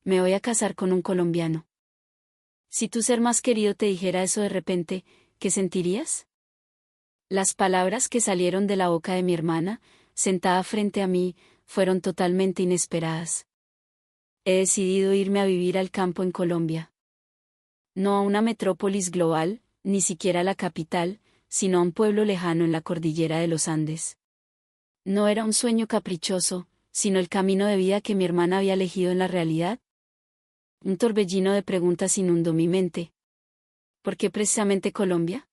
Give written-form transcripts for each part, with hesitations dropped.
Me voy a casar con un colombiano. Si tu ser más querido te dijera eso de repente, ¿qué sentirías? Las palabras que salieron de la boca de mi hermana, sentada frente a mí, fueron totalmente inesperadas. He decidido irme a vivir al campo en Colombia. No a una metrópolis global, ni siquiera a la capital, sino a un pueblo lejano en la cordillera de los Andes. No era un sueño caprichoso, sino el camino de vida que mi hermana había elegido en la realidad. Un torbellino de preguntas inundó mi mente. ¿Por qué precisamente Colombia?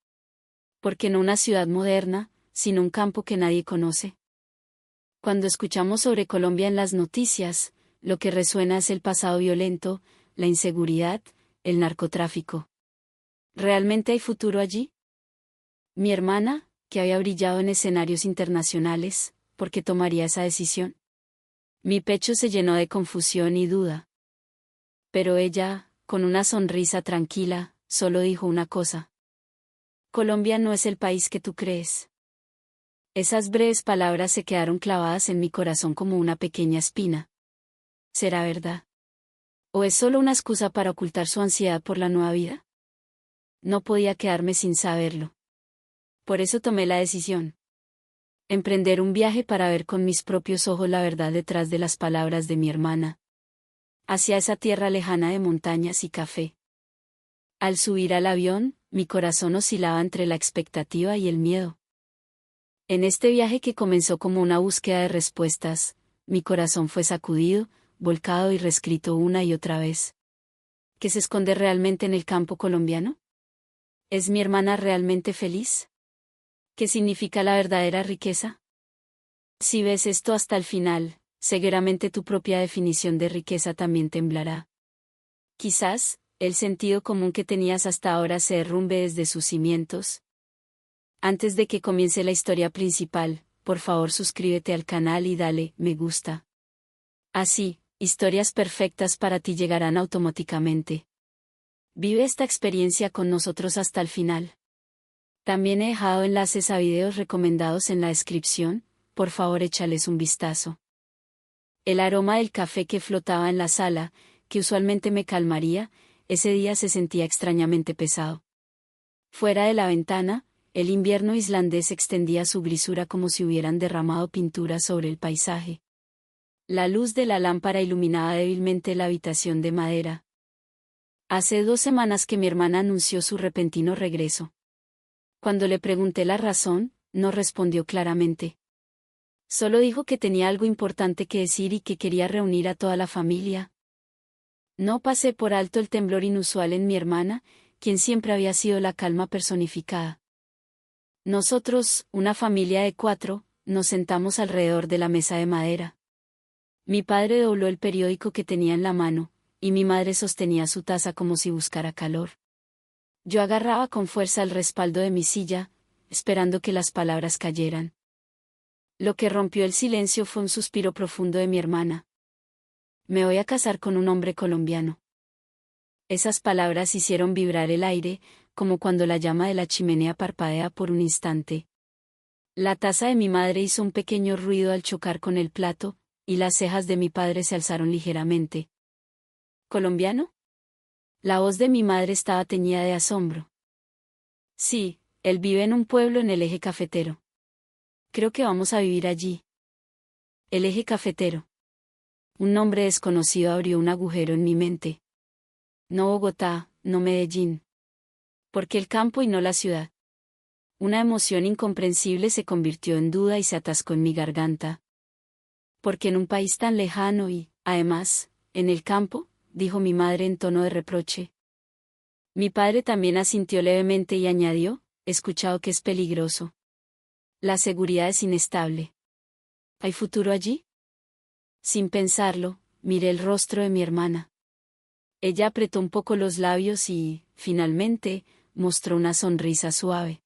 ¿Por qué no una ciudad moderna, sino un campo que nadie conoce? Cuando escuchamos sobre Colombia en las noticias, lo que resuena es el pasado violento, la inseguridad, el narcotráfico. ¿Realmente hay futuro allí? Mi hermana, que había brillado en escenarios internacionales, ¿por qué tomaría esa decisión? Mi pecho se llenó de confusión y duda. Pero ella, con una sonrisa tranquila, solo dijo una cosa. Colombia no es el país que tú crees. Esas breves palabras se quedaron clavadas en mi corazón como una pequeña espina. ¿Será verdad? ¿O es solo una excusa para ocultar su ansiedad por la nueva vida? No podía quedarme sin saberlo. Por eso tomé la decisión. Emprender un viaje para ver con mis propios ojos la verdad detrás de las palabras de mi hermana. Hacia esa tierra lejana de montañas y café. Al subir al avión, mi corazón oscilaba entre la expectativa y el miedo. En este viaje que comenzó como una búsqueda de respuestas, mi corazón fue sacudido, volcado y reescrito una y otra vez. ¿Qué se esconde realmente en el campo colombiano? ¿Es mi hermana realmente feliz? ¿Qué significa la verdadera riqueza? Si ves esto hasta el final, seguramente tu propia definición de riqueza también temblará. Quizás, el sentido común que tenías hasta ahora se derrumbe desde sus cimientos. Antes de que comience la historia principal, por favor suscríbete al canal y dale me gusta. Así, historias perfectas para ti llegarán automáticamente. Vive esta experiencia con nosotros hasta el final. También he dejado enlaces a videos recomendados en la descripción, por favor échales un vistazo. El aroma del café que flotaba en la sala, que usualmente me calmaría, ese día se sentía extrañamente pesado. Fuera de la ventana, el invierno islandés extendía su grisura como si hubieran derramado pintura sobre el paisaje. La luz de la lámpara iluminaba débilmente la habitación de madera. Hace 2 semanas que mi hermana anunció su repentino regreso. Cuando le pregunté la razón, no respondió claramente. Solo dijo que tenía algo importante que decir y que quería reunir a toda la familia. No pasé por alto el temblor inusual en mi hermana, quien siempre había sido la calma personificada. Nosotros, una familia de 4, nos sentamos alrededor de la mesa de madera. Mi padre dobló el periódico que tenía en la mano, y mi madre sostenía su taza como si buscara calor. Yo agarraba con fuerza el respaldo de mi silla, esperando que las palabras cayeran. Lo que rompió el silencio fue un suspiro profundo de mi hermana. Me voy a casar con un hombre colombiano. Esas palabras hicieron vibrar el aire, como cuando la llama de la chimenea parpadea por un instante. La taza de mi madre hizo un pequeño ruido al chocar con el plato, y las cejas de mi padre se alzaron ligeramente. ¿Colombiano? La voz de mi madre estaba teñida de asombro. Sí, él vive en un pueblo en el eje cafetero. Creo que vamos a vivir allí. El eje cafetero. Un nombre desconocido abrió un agujero en mi mente. No Bogotá, no Medellín. ¿Por qué el campo y no la ciudad? Una emoción incomprensible se convirtió en duda y se atascó en mi garganta. ¿Por qué en un país tan lejano y, además, en el campo? Dijo mi madre en tono de reproche. Mi padre también asintió levemente y añadió, he escuchado que es peligroso. La seguridad es inestable. ¿Hay futuro allí? Sin pensarlo, miré el rostro de mi hermana. Ella apretó un poco los labios y, finalmente, mostró una sonrisa suave.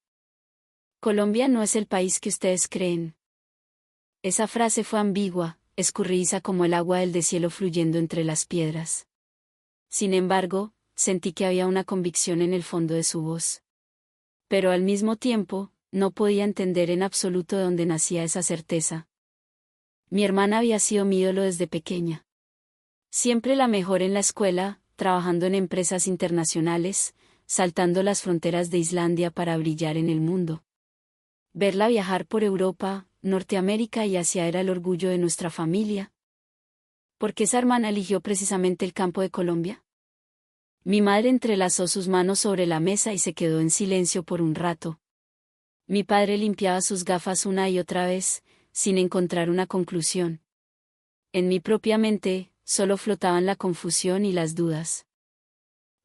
Colombia no es el país que ustedes creen. Esa frase fue ambigua, escurridiza como el agua del deshielo fluyendo entre las piedras. Sin embargo, sentí que había una convicción en el fondo de su voz. Pero al mismo tiempo, no podía entender en absoluto de dónde nacía esa certeza. Mi hermana había sido mi ídolo desde pequeña. Siempre la mejor en la escuela, trabajando en empresas internacionales, saltando las fronteras de Islandia para brillar en el mundo. Verla viajar por Europa, Norteamérica y Asia era el orgullo de nuestra familia. ¿Por qué esa hermana eligió precisamente el campo de Colombia? Mi madre entrelazó sus manos sobre la mesa y se quedó en silencio por un rato. Mi padre limpiaba sus gafas una y otra vez, sin encontrar una conclusión. En mi propia mente, solo flotaban la confusión y las dudas.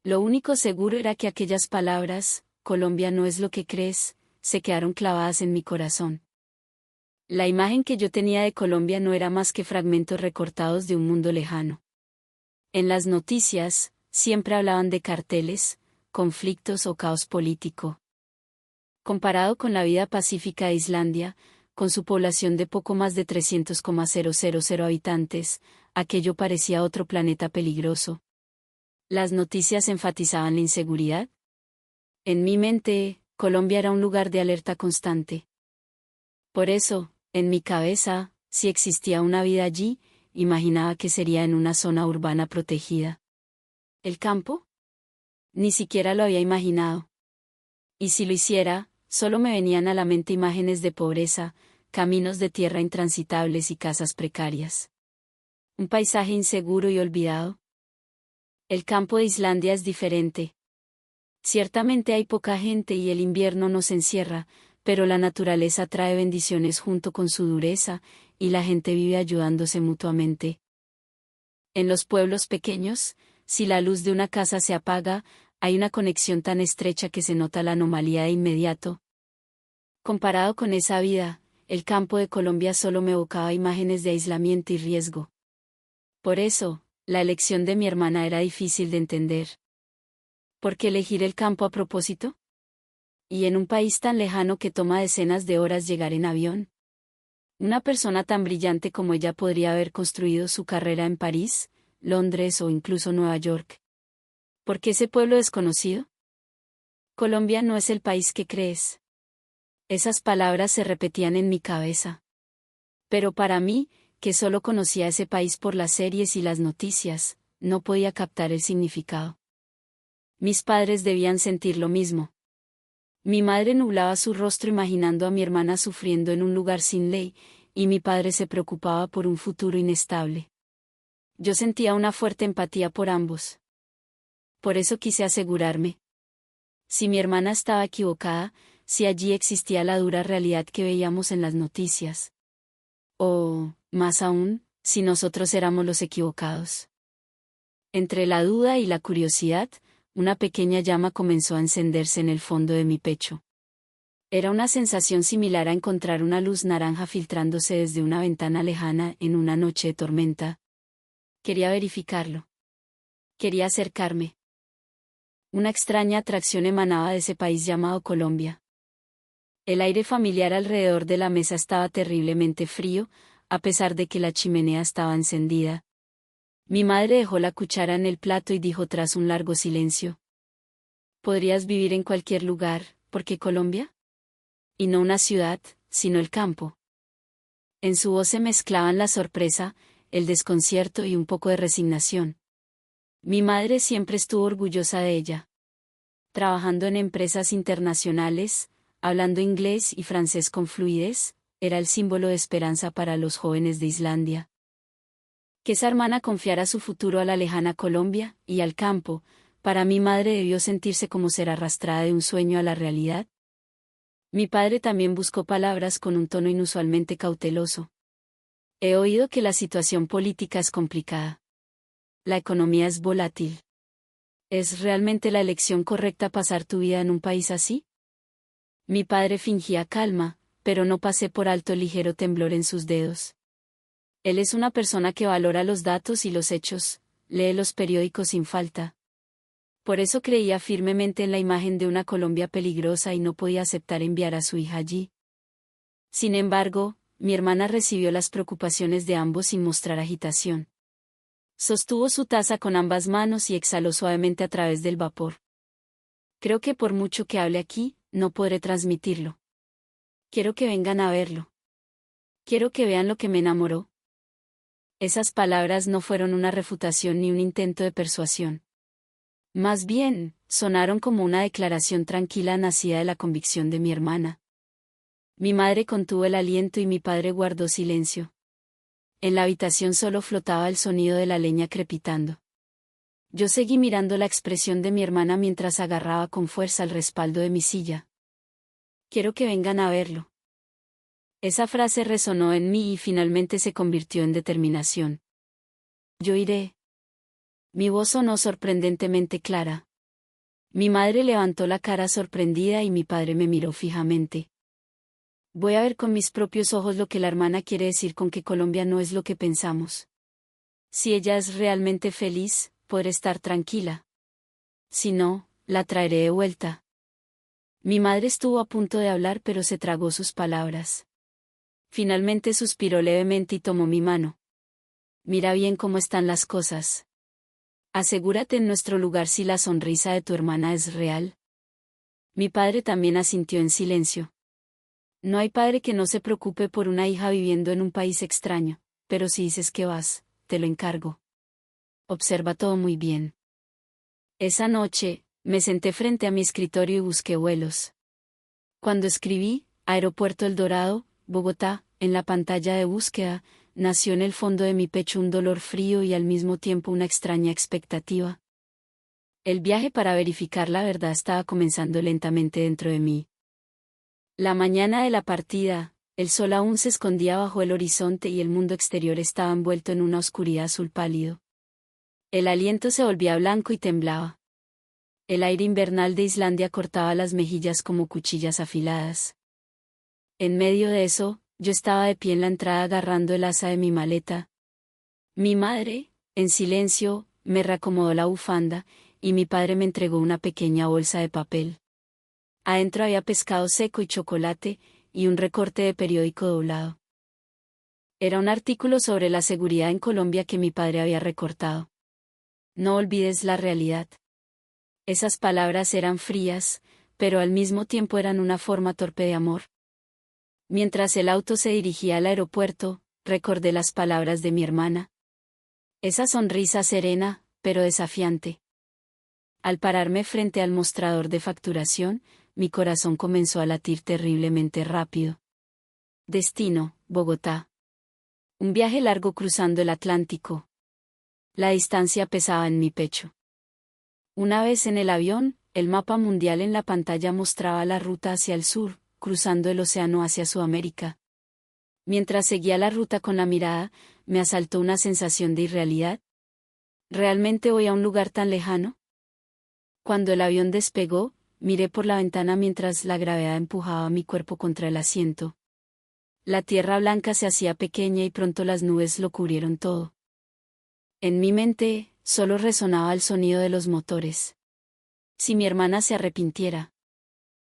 Lo único seguro era que aquellas palabras, Colombia no es lo que crees, se quedaron clavadas en mi corazón. La imagen que yo tenía de Colombia no era más que fragmentos recortados de un mundo lejano. En las noticias, siempre hablaban de carteles, conflictos o caos político. Comparado con la vida pacífica de Islandia, con su población de poco más de 300,000 habitantes, aquello parecía otro planeta peligroso. Las noticias enfatizaban la inseguridad. En mi mente, Colombia era un lugar de alerta constante. Por eso, en mi cabeza, si existía una vida allí, imaginaba que sería en una zona urbana protegida. ¿El campo? Ni siquiera lo había imaginado. Y si lo hiciera, solo me venían a la mente imágenes de pobreza, caminos de tierra intransitables y casas precarias. Un paisaje inseguro y olvidado. El campo de Islandia es diferente. Ciertamente hay poca gente y el invierno nos encierra, pero la naturaleza trae bendiciones junto con su dureza, y la gente vive ayudándose mutuamente. En los pueblos pequeños, si la luz de una casa se apaga, hay una conexión tan estrecha que se nota la anomalía de inmediato. Comparado con esa vida, el campo de Colombia solo me evocaba imágenes de aislamiento y riesgo. Por eso, la elección de mi hermana era difícil de entender. ¿Por qué elegir el campo a propósito? Y en un país tan lejano que toma decenas de horas llegar en avión. Una persona tan brillante como ella podría haber construido su carrera en París, Londres o incluso Nueva York. ¿Por qué ese pueblo desconocido? Colombia no es el país que crees. Esas palabras se repetían en mi cabeza. Pero para mí, que solo conocía ese país por las series y las noticias, no podía captar el significado. Mis padres debían sentir lo mismo. Mi madre nublaba su rostro imaginando a mi hermana sufriendo en un lugar sin ley, y mi padre se preocupaba por un futuro inestable. Yo sentía una fuerte empatía por ambos. Por eso quise asegurarme. Si mi hermana estaba equivocada, si allí existía la dura realidad que veíamos en las noticias. O, más aún, si nosotros éramos los equivocados. Entre la duda y la curiosidad, una pequeña llama comenzó a encenderse en el fondo de mi pecho. Era una sensación similar a encontrar una luz naranja filtrándose desde una ventana lejana en una noche de tormenta. Quería verificarlo. Quería acercarme. Una extraña atracción emanaba de ese país llamado Colombia. El aire familiar alrededor de la mesa estaba terriblemente frío, a pesar de que la chimenea estaba encendida. Mi madre dejó la cuchara en el plato y dijo tras un largo silencio: «Podrías vivir en cualquier lugar, ¿por qué Colombia? Y no una ciudad, sino el campo». En su voz se mezclaban la sorpresa, el desconcierto y un poco de resignación. Mi madre siempre estuvo orgullosa de ella. Trabajando en empresas internacionales, hablando inglés y francés con fluidez, era el símbolo de esperanza para los jóvenes de Islandia. Que esa hermana confiara su futuro a la lejana Colombia, y al campo, para mi madre debió sentirse como ser arrastrada de un sueño a la realidad. Mi padre también buscó palabras con un tono inusualmente cauteloso. He oído que la situación política es complicada. La economía es volátil. ¿Es realmente la elección correcta pasar tu vida en un país así? Mi padre fingía calma, pero no pasé por alto el ligero temblor en sus dedos. Él es una persona que valora los datos y los hechos, lee los periódicos sin falta. Por eso creía firmemente en la imagen de una Colombia peligrosa y no podía aceptar enviar a su hija allí. Sin embargo, mi hermana recibió las preocupaciones de ambos sin mostrar agitación. Sostuvo su taza con ambas manos y exhaló suavemente a través del vapor. Creo que por mucho que hable aquí, no podré transmitirlo. Quiero que vengan a verlo. Quiero que vean lo que me enamoró. Esas palabras no fueron una refutación ni un intento de persuasión. Más bien, sonaron como una declaración tranquila nacida de la convicción de mi hermana. Mi madre contuvo el aliento y mi padre guardó silencio. En la habitación solo flotaba el sonido de la leña crepitando. Yo seguí mirando la expresión de mi hermana mientras agarraba con fuerza el respaldo de mi silla. Quiero que vengan a verlo. Esa frase resonó en mí y finalmente se convirtió en determinación. Yo iré. Mi voz sonó sorprendentemente clara. Mi madre levantó la cara sorprendida y mi padre me miró fijamente. Voy a ver con mis propios ojos lo que la hermana quiere decir con que Colombia no es lo que pensamos. Si ella es realmente feliz, podré estar tranquila. Si no, la traeré de vuelta. Mi madre estuvo a punto de hablar pero se tragó sus palabras. Finalmente suspiró levemente y tomó mi mano. Mira bien cómo están las cosas. Asegúrate en nuestro lugar si la sonrisa de tu hermana es real. Mi padre también asintió en silencio. No hay padre que no se preocupe por una hija viviendo en un país extraño, pero si dices que vas, te lo encargo. Observa todo muy bien. Esa noche, me senté frente a mi escritorio y busqué vuelos. Cuando escribí, Aeropuerto El Dorado, Bogotá, en la pantalla de búsqueda, nació en el fondo de mi pecho un dolor frío y al mismo tiempo una extraña expectativa. El viaje para verificar la verdad estaba comenzando lentamente dentro de mí. La mañana de la partida, el sol aún se escondía bajo el horizonte y el mundo exterior estaba envuelto en una oscuridad azul pálido. El aliento se volvía blanco y temblaba. El aire invernal de Islandia cortaba las mejillas como cuchillas afiladas. En medio de eso, yo estaba de pie en la entrada agarrando el asa de mi maleta. Mi madre, en silencio, me reacomodó la bufanda, y mi padre me entregó una pequeña bolsa de papel. Adentro había pescado seco y chocolate, y un recorte de periódico doblado. Era un artículo sobre la seguridad en Colombia que mi padre había recortado. No olvides la realidad. Esas palabras eran frías, pero al mismo tiempo eran una forma torpe de amor. Mientras el auto se dirigía al aeropuerto, recordé las palabras de mi hermana. Esa sonrisa serena, pero desafiante. Al pararme frente al mostrador de facturación, mi corazón comenzó a latir terriblemente rápido. Destino, Bogotá. Un viaje largo cruzando el Atlántico. La distancia pesaba en mi pecho. Una vez en el avión, el mapa mundial en la pantalla mostraba la ruta hacia el sur, cruzando el océano hacia Sudamérica. Mientras seguía la ruta con la mirada, me asaltó una sensación de irrealidad. ¿Realmente voy a un lugar tan lejano? Cuando el avión despegó, miré por la ventana mientras la gravedad empujaba mi cuerpo contra el asiento. La tierra blanca se hacía pequeña y pronto las nubes lo cubrieron todo. En mi mente, solo resonaba el sonido de los motores. Si mi hermana se arrepintiera.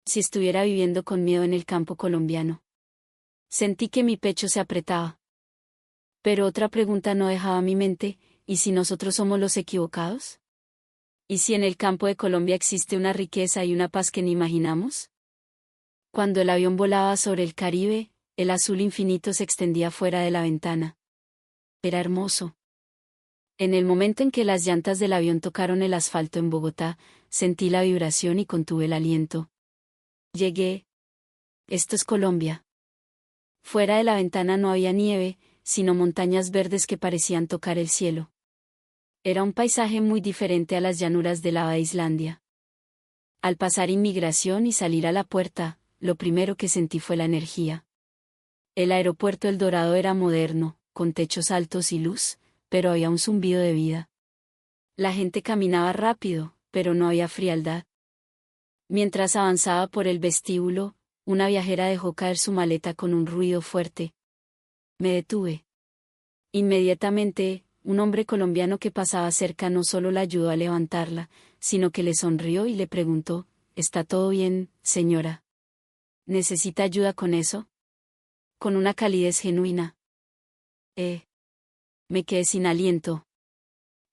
Si estuviera viviendo con miedo en el campo colombiano. Sentí que mi pecho se apretaba. Pero otra pregunta no dejaba mi mente, ¿y si nosotros somos los equivocados? ¿Y si en el campo de Colombia existe una riqueza y una paz que ni imaginamos? Cuando el avión volaba sobre el Caribe, el azul infinito se extendía fuera de la ventana. Era hermoso. En el momento en que las llantas del avión tocaron el asfalto en Bogotá, sentí la vibración y contuve el aliento. Llegué. Esto es Colombia. Fuera de la ventana no había nieve, sino montañas verdes que parecían tocar el cielo. Era un paisaje muy diferente a las llanuras de lava de Islandia. Al pasar inmigración y salir a la puerta, lo primero que sentí fue la energía. El aeropuerto El Dorado era moderno, con techos altos y luz, pero había un zumbido de vida. La gente caminaba rápido, pero no había frialdad. Mientras avanzaba por el vestíbulo, una viajera dejó caer su maleta con un ruido fuerte. Me detuve. Inmediatamente, un hombre colombiano que pasaba cerca no solo la ayudó a levantarla, sino que le sonrió y le preguntó, ¿está todo bien, señora? ¿Necesita ayuda con eso? Con una calidez genuina. Me quedé sin aliento.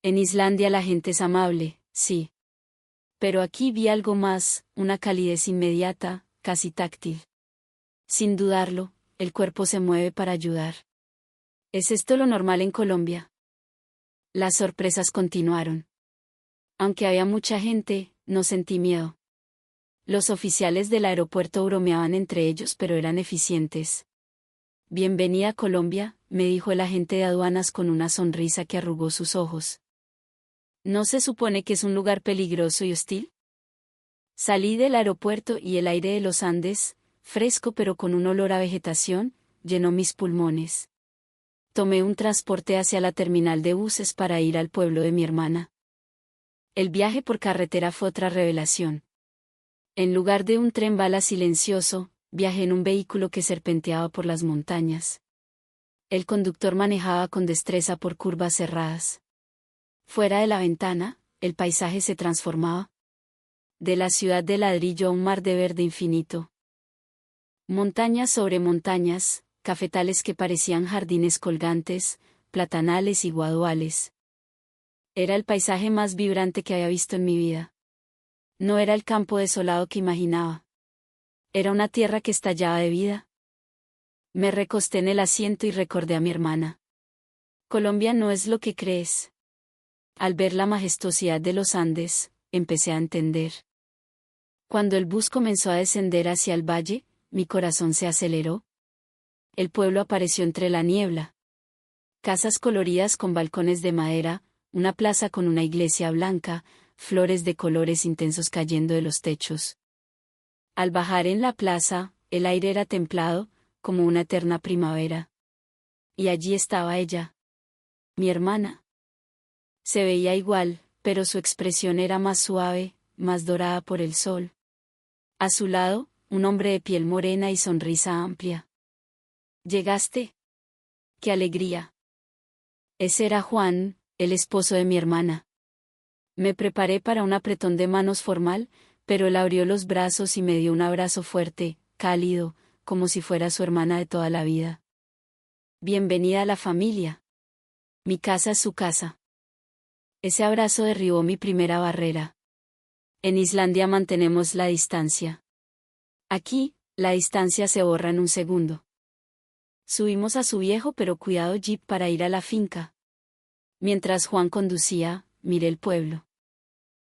En Islandia la gente es amable, sí. Pero aquí vi algo más, una calidez inmediata, casi táctil. Sin dudarlo, el cuerpo se mueve para ayudar. ¿Es esto lo normal en Colombia? Las sorpresas continuaron. Aunque había mucha gente, no sentí miedo. Los oficiales del aeropuerto bromeaban entre ellos, pero eran eficientes. Bienvenida a Colombia, me dijo el agente de aduanas con una sonrisa que arrugó sus ojos. ¿No se supone que es un lugar peligroso y hostil? Salí del aeropuerto y el aire de los Andes, fresco pero con un olor a vegetación, llenó mis pulmones. Tomé un transporte hacia la terminal de buses para ir al pueblo de mi hermana. El viaje por carretera fue otra revelación. En lugar de un tren bala silencioso, viajé en un vehículo que serpenteaba por las montañas. El conductor manejaba con destreza por curvas cerradas. Fuera de la ventana, el paisaje se transformaba. De la ciudad de ladrillo a un mar de verde infinito. Montañas sobre montañas, cafetales que parecían jardines colgantes, platanales y guaduales. Era el paisaje más vibrante que había visto en mi vida. No era el campo desolado que imaginaba. Era una tierra que estallaba de vida. Me recosté en el asiento y recordé a mi hermana. Colombia no es lo que crees. Al ver la majestuosidad de los Andes, empecé a entender. Cuando el bus comenzó a descender hacia el valle, mi corazón se aceleró. El pueblo apareció entre la niebla. Casas coloridas con balcones de madera, una plaza con una iglesia blanca, flores de colores intensos cayendo de los techos. Al bajar en la plaza, el aire era templado, como una eterna primavera. Y allí estaba ella. Mi hermana. Se veía igual, pero su expresión era más suave, más dorada por el sol. A su lado, un hombre de piel morena y sonrisa amplia. ¿Llegaste? ¡Qué alegría! Ese era Juan, el esposo de mi hermana. Me preparé para un apretón de manos formal, pero él abrió los brazos y me dio un abrazo fuerte, cálido, como si fuera su hermana de toda la vida. Bienvenida a la familia. Mi casa es su casa. Ese abrazo derribó mi primera barrera. En Islandia mantenemos la distancia. Aquí, la distancia se borra en un segundo. Subimos a su viejo pero cuidado jeep para ir a la finca. Mientras Juan conducía, miré el pueblo.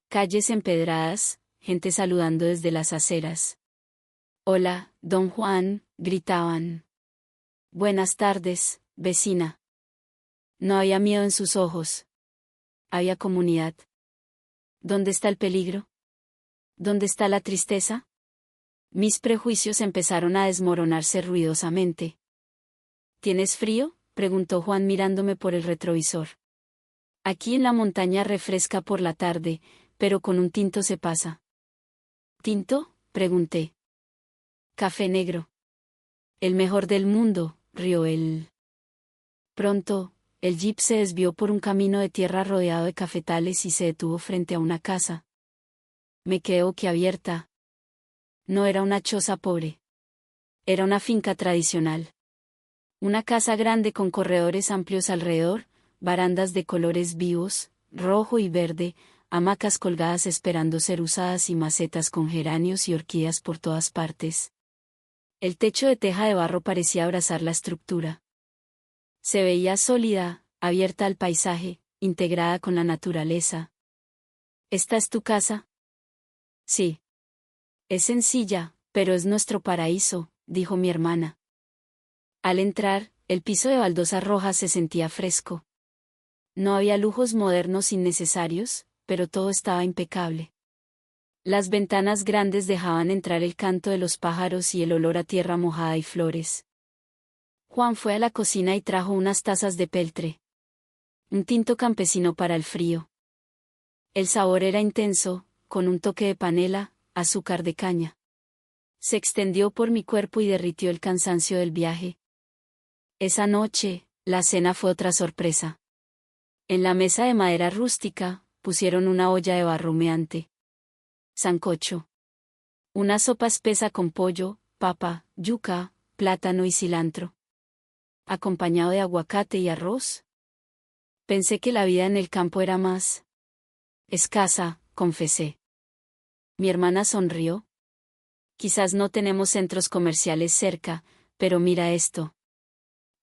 Calles empedradas, gente saludando desde las aceras. Hola, don Juan, gritaban. Buenas tardes, vecina. No había miedo en sus ojos. Había comunidad. ¿Dónde está el peligro? ¿Dónde está la tristeza? Mis prejuicios empezaron a desmoronarse ruidosamente. ¿Tienes frío?, preguntó Juan mirándome por el retrovisor. Aquí en la montaña refresca por la tarde, pero con un tinto se pasa. ¿Tinto?, pregunté. Café negro. El mejor del mundo, rió él. Pronto, el jeep se desvió por un camino de tierra rodeado de cafetales y se detuvo frente a una casa. Me quedé boquiabierta. No era una choza pobre. Era una finca tradicional. Una casa grande con corredores amplios alrededor, barandas de colores vivos, rojo y verde, hamacas colgadas esperando ser usadas y macetas con geranios y orquídeas por todas partes. El techo de teja de barro parecía abrazar la estructura. Se veía sólida, abierta al paisaje, integrada con la naturaleza. ¿Esta es tu casa? Sí. Es sencilla, pero es nuestro paraíso, dijo mi hermana. Al entrar, el piso de baldosas rojas se sentía fresco. No había lujos modernos innecesarios, pero todo estaba impecable. Las ventanas grandes dejaban entrar el canto de los pájaros y el olor a tierra mojada y flores. Juan fue a la cocina y trajo unas tazas de peltre. Un tinto campesino para el frío. El sabor era intenso, con un toque de panela, azúcar de caña. Se extendió por mi cuerpo y derritió el cansancio del viaje. Esa noche, la cena fue otra sorpresa. En la mesa de madera rústica, pusieron una olla de barro humeante. Sancocho. Una sopa espesa con pollo, papa, yuca, plátano y cilantro. Acompañado de aguacate y arroz. Pensé que la vida en el campo era más escasa, confesé. Mi hermana sonrió. Quizás no tenemos centros comerciales cerca, pero mira esto.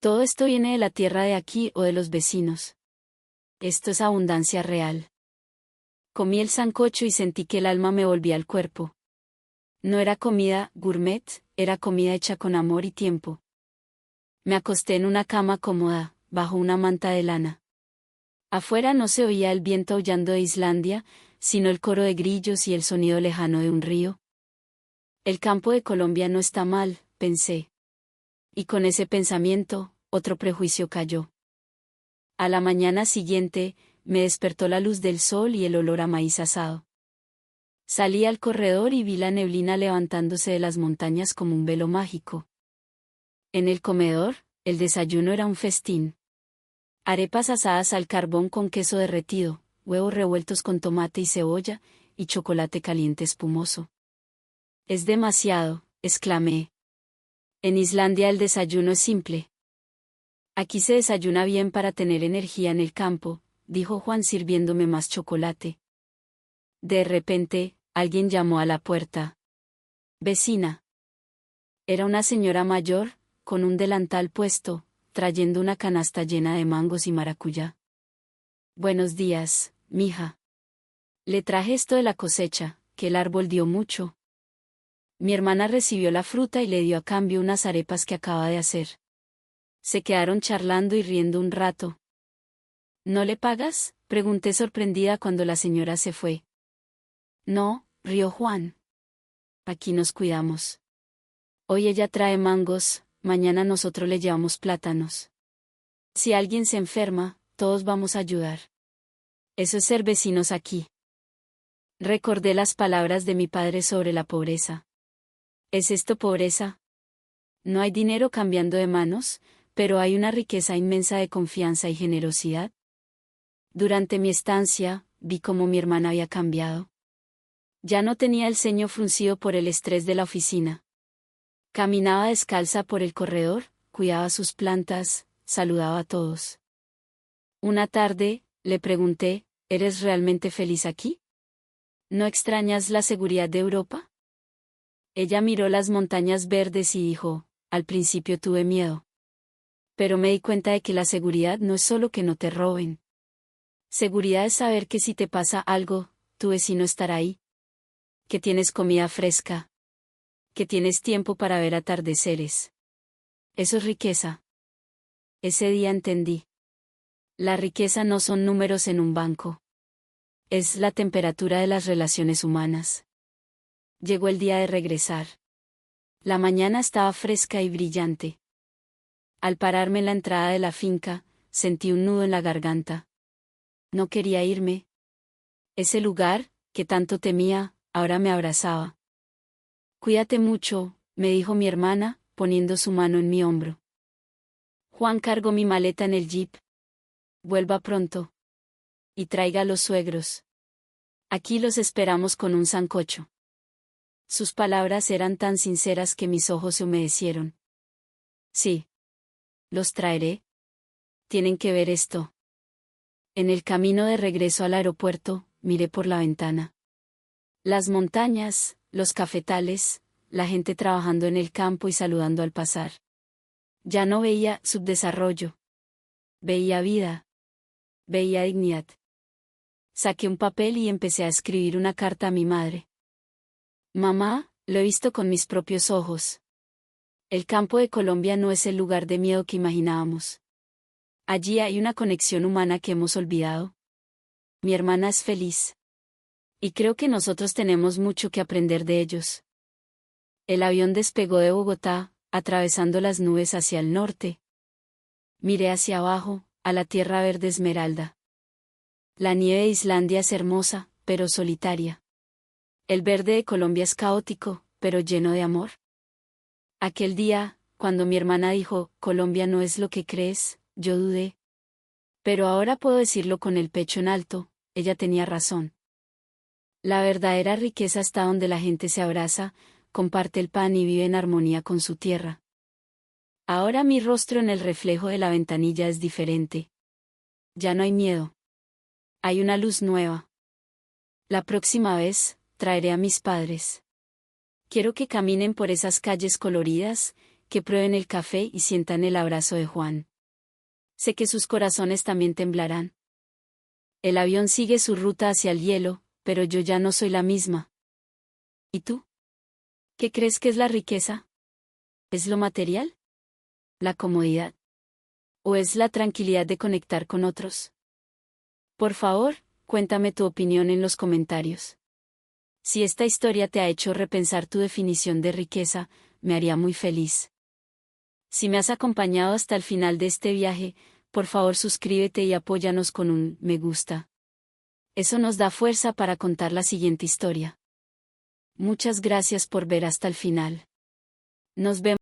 Todo esto viene de la tierra de aquí o de los vecinos. Esto es abundancia real. Comí el sancocho y sentí que el alma me volvía al cuerpo. No era comida gourmet, era comida hecha con amor y tiempo. Me acosté en una cama cómoda, bajo una manta de lana. Afuera no se oía el viento aullando de Islandia, sino el coro de grillos y el sonido lejano de un río. El campo de Colombia no está mal, pensé. Y con ese pensamiento, otro prejuicio cayó. A la mañana siguiente, me despertó la luz del sol y el olor a maíz asado. Salí al corredor y vi la neblina levantándose de las montañas como un velo mágico. En el comedor, el desayuno era un festín. Arepas asadas al carbón con queso derretido, huevos revueltos con tomate y cebolla, y chocolate caliente espumoso. Es demasiado, exclamé. En Islandia el desayuno es simple. Aquí se desayuna bien para tener energía en el campo, dijo Juan sirviéndome más chocolate. De repente, alguien llamó a la puerta. Vecina. Era una señora mayor, con un delantal puesto, trayendo una canasta llena de mangos y maracuyá. Buenos días, mija. Le traje esto de la cosecha, que el árbol dio mucho. Mi hermana recibió la fruta y le dio a cambio unas arepas que acaba de hacer. Se quedaron charlando y riendo un rato. ¿No le pagas?, pregunté sorprendida cuando la señora se fue. No, rió Juan. Aquí nos cuidamos. Hoy ella trae mangos, mañana nosotros le llevamos plátanos. Si alguien se enferma, todos vamos a ayudar. Eso es ser vecinos aquí. Recordé las palabras de mi padre sobre la pobreza. ¿Es esto pobreza? No hay dinero cambiando de manos, pero hay una riqueza inmensa de confianza y generosidad. Durante mi estancia, vi cómo mi hermana había cambiado. Ya no tenía el ceño fruncido por el estrés de la oficina. Caminaba descalza por el corredor, cuidaba sus plantas, saludaba a todos. Una tarde, le pregunté, ¿eres realmente feliz aquí? ¿No extrañas la seguridad de Europa? Ella miró las montañas verdes y dijo, al principio tuve miedo. Pero me di cuenta de que la seguridad no es solo que no te roben. Seguridad es saber que si te pasa algo, tu vecino estará ahí. Que tienes comida fresca. Que tienes tiempo para ver atardeceres. Eso es riqueza. Ese día entendí. La riqueza no son números en un banco. Es la temperatura de las relaciones humanas. Llegó el día de regresar. La mañana estaba fresca y brillante. Al pararme en la entrada de la finca, sentí un nudo en la garganta. No quería irme. Ese lugar, que tanto temía, ahora me abrazaba. Cuídate mucho, me dijo mi hermana, poniendo su mano en mi hombro. Juan cargó mi maleta en el jeep. Vuelva pronto. Y traiga a los suegros. Aquí los esperamos con un sancocho. Sus palabras eran tan sinceras que mis ojos se humedecieron. Sí. Los traeré. Tienen que ver esto. En el camino de regreso al aeropuerto, miré por la ventana. Las montañas, los cafetales, la gente trabajando en el campo y saludando al pasar. Ya no veía subdesarrollo. Veía vida. Veía dignidad. Saqué un papel y empecé a escribir una carta a mi madre. Mamá, lo he visto con mis propios ojos. El campo de Colombia no es el lugar de miedo que imaginábamos. Allí hay una conexión humana que hemos olvidado. Mi hermana es feliz. Y creo que nosotros tenemos mucho que aprender de ellos. El avión despegó de Bogotá, atravesando las nubes hacia el norte. Miré hacia abajo, a la tierra verde esmeralda. La nieve de Islandia es hermosa, pero solitaria. El verde de Colombia es caótico, pero lleno de amor. Aquel día, cuando mi hermana dijo, Colombia no es lo que crees, yo dudé. Pero ahora puedo decirlo con el pecho en alto, ella tenía razón. La verdadera riqueza está donde la gente se abraza, comparte el pan y vive en armonía con su tierra. Ahora mi rostro en el reflejo de la ventanilla es diferente. Ya no hay miedo. Hay una luz nueva. La próxima vez, traeré a mis padres. Quiero que caminen por esas calles coloridas, que prueben el café y sientan el abrazo de Juan. Sé que sus corazones también temblarán. El avión sigue su ruta hacia el hielo, pero yo ya no soy la misma. ¿Y tú? ¿Qué crees que es la riqueza? ¿Es lo material? ¿La comodidad? ¿O es la tranquilidad de conectar con otros? Por favor, cuéntame tu opinión en los comentarios. Si esta historia te ha hecho repensar tu definición de riqueza, me haría muy feliz. Si me has acompañado hasta el final de este viaje, por favor suscríbete y apóyanos con un me gusta. Eso nos da fuerza para contar la siguiente historia. Muchas gracias por ver hasta el final. Nos vemos.